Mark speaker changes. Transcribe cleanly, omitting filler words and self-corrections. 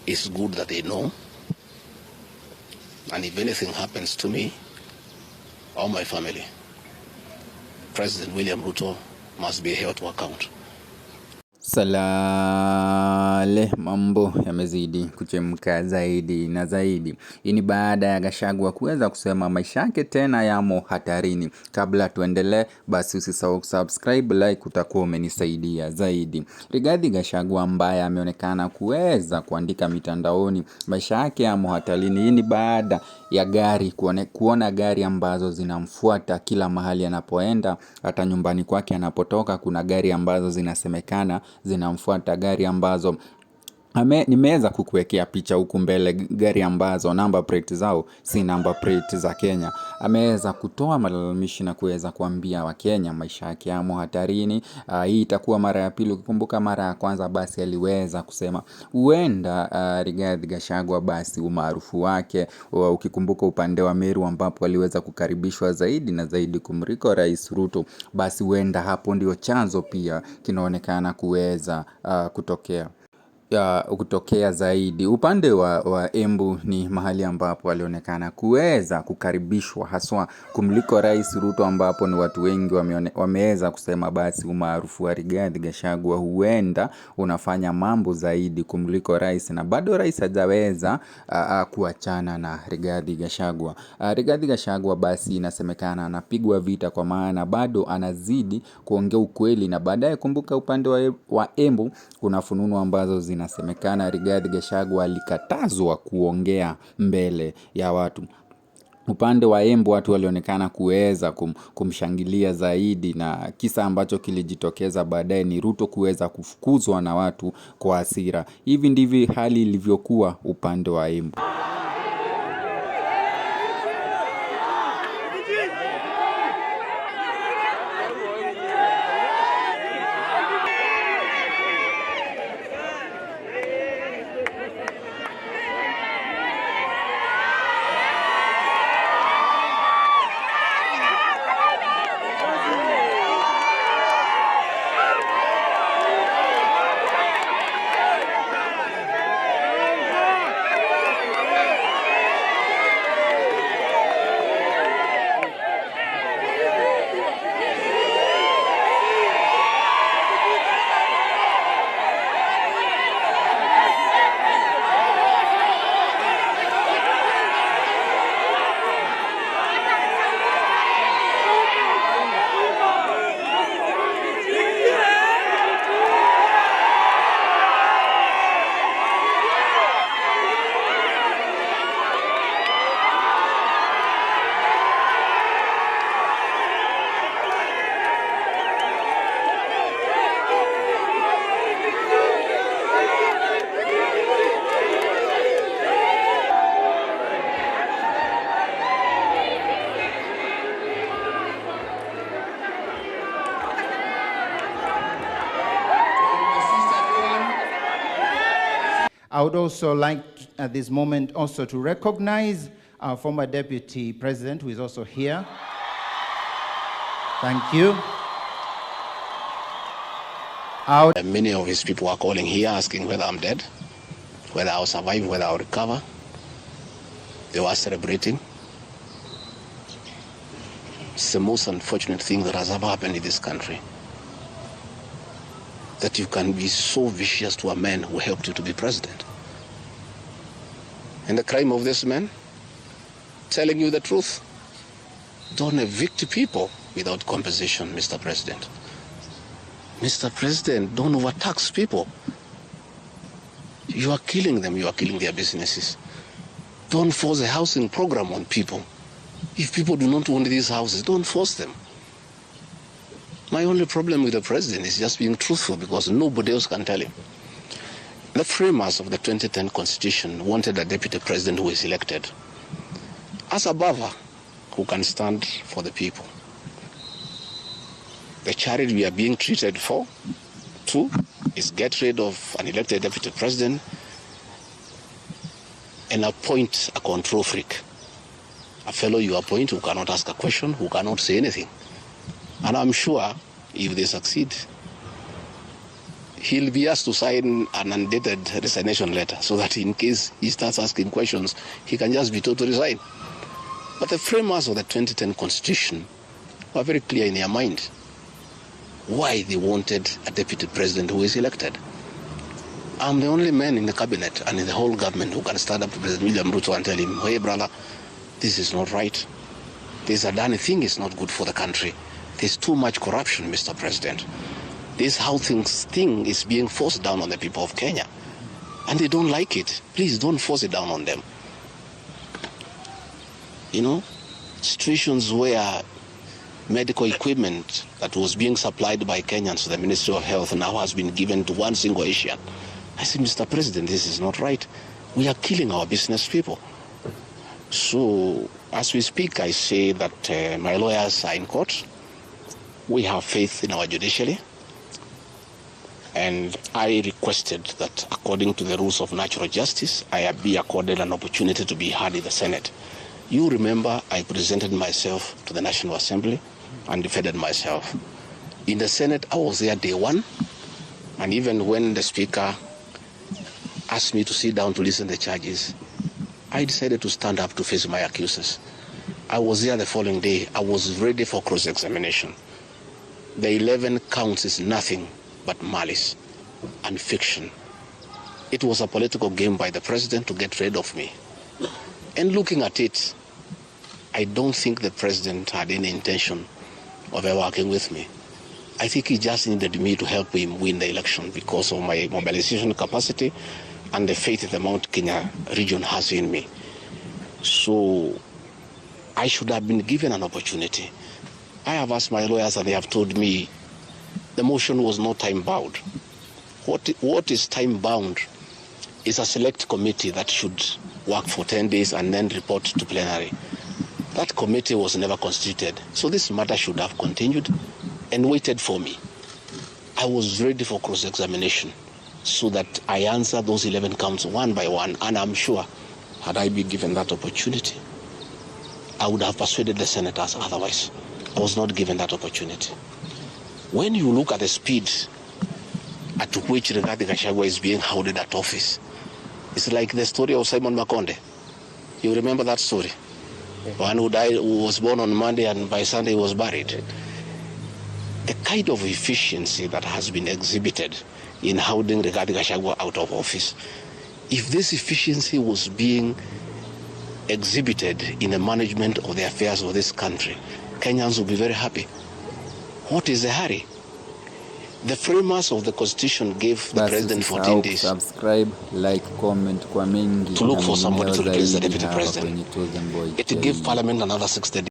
Speaker 1: it's good that they know. And if anything happens to me or my family, President William Ruto must be held to account.
Speaker 2: Salale, mambo yamezidi kuchemka zaidi na zaidi. Hii ni baada ya Gachagua kuweza kusema maisha yake tena yamo hatarini. Kabla tuendelee, basi usisahau subscribe, like, utakuwa umenisaidia zaidi. Rigathi Gachagua ambaye ameonekana kuweza kuandika mitandaoni maisha yake yamo hatarini. Hii ni baada ya gari kuona gari ambazo zinamfuata kila mahali anapoenda. Hata nyumbani kwake anapotoka kuna gari ambazo zinasemekana zinamfuata, gari ambazo nimeweza kukuwekea picha huku mbele, gari ambazo number plate zao si number plate za Kenya. Ameweza kutoa malalamishi na kuweza kuambia Wakenya maisha yake yamo hatarini. Hii itakuwa mara ya pili. Ukikumbuka mara ya kwanza basi aliweza kusema huenda Rigathi Gachagua basi umaarufu wake, ukikumbuka upande wa Meru ambapo aliweza kukaribishwa zaidi na zaidi kumriko Rais Ruto, basi huenda hapo ndio chanzo pia kinaonekana kuweza kutokea zaidi. Upande wa Embu ni mahali ambapo walionekana kuweza kukaribishwa haswa kumliko Rais Ruto, ambapo ni watu wengi wameweza kusema basi umaarufu wa Rigathi Gachagua huenda unafanya mambo zaidi kumliko rais, na bado rais hajaweza kuachana na Rigathi Gachagua. Rigathi Gachagua basi inasemekana anapigwa vita kwa maana bado anazidi kuongea ukweli, na baadaye kumbuka upande wa Embu kuna fununu ambazo zinasemekana Rigathi Gachagua alikatazwa kuongea mbele ya watu. Upande wa Embu watu walionekana kuweza kumshangilia zaidi, na kisa ambacho kilijitokeza baadaye ni Ruto kuweza kufukuzwa na watu kwa hasira. Hivi ndivyo hali ilivyokuwa upande wa Embu.
Speaker 3: I would also like at this moment also to recognize our former Deputy President, who is also here. Thank you.
Speaker 1: Many of his people are calling here asking whether I'm dead, whether I'll survive, whether I'll recover. They were celebrating. It's the most unfortunate thing that has ever happened in this country. That you can be so vicious to a man who helped you to be president. And the crime of this man, telling you the truth. Don't evict people without compensation, Mr. President. Mr. President, don't overtax people. You are killing them, you are killing their businesses. Don't force a housing program on people. If people do not want these houses, don't force them. My only problem with the president is just being truthful, because nobody else can tell him. The framers of the 2010 Constitution wanted a deputy president who is elected as a buffer who can stand for the people. The charity we are being treated for, too, is get rid of an elected deputy president and appoint a control freak. A fellow you appoint who cannot ask a question, who cannot say anything. And I'm sure if they succeed, he'll be asked to sign an undated resignation letter so that in case he starts asking questions, he can just be told to resign. But the framers of the 2010 Constitution were very clear in their mind why they wanted a deputy president who is elected. I'm the only man in the cabinet and in the whole government who can stand up to President William Ruto and tell him, hey brother, this is not right. This Adani thing is not good for the country. There's too much corruption, Mr. President. This how thing is being forced down on the people of Kenya. And they don't like it. Please don't force it down on them. You know, situations where medical equipment that was being supplied by Kenyans to the Ministry of Health now has been given to one single Asian. I said, Mr. President, this is not right. We are killing our business people. So, as we speak, I say that my lawyers are in court. We have faith in our judiciary. And I requested that, according to the rules of natural justice, I be accorded an opportunity to be heard in the Senate. You remember I presented myself to the National Assembly and defended myself. In the Senate, I was there day one. And even when the Speaker asked me to sit down to listen to the charges, I decided to stand up to face my accusers. I was there the following day. I was ready for cross-examination. The 11 counts is nothing but malice and fiction. It was a political game by the president to get rid of me. And looking at it, I don't think the president had any intention of ever working with me. I think he just needed me to help him win the election because of my mobilization capacity and the faith the Mount Kenya region has in me. So I should have been given an opportunity. I have asked my lawyers and they have told me the motion was not time-bound. What is time-bound is a select committee that should work for 10 days and then report to plenary. That committee was never constituted, so this matter should have continued and waited for me. I was ready for cross-examination so that I answer those 11 counts one by one, and I'm sure had I been given that opportunity, I would have persuaded the senators otherwise. I was not given that opportunity. When you look at the speed at which Rigathi Gachagua is being hounded at office, it's like the story of Simon Makonde. You remember that story? One who died, who was born on Monday and by Sunday he was buried. The kind of efficiency that has been exhibited in hounding Rigathi Gachagua out of office, if this efficiency was being exhibited in the management of the affairs of this country, Kenyans will be very happy. What is the hurry? The framers of the Constitution gave the president 14 days
Speaker 2: subscribe, like, comment kwa mingi
Speaker 1: to look for somebody to replace the deputy president. It gave Parliament another 60 days.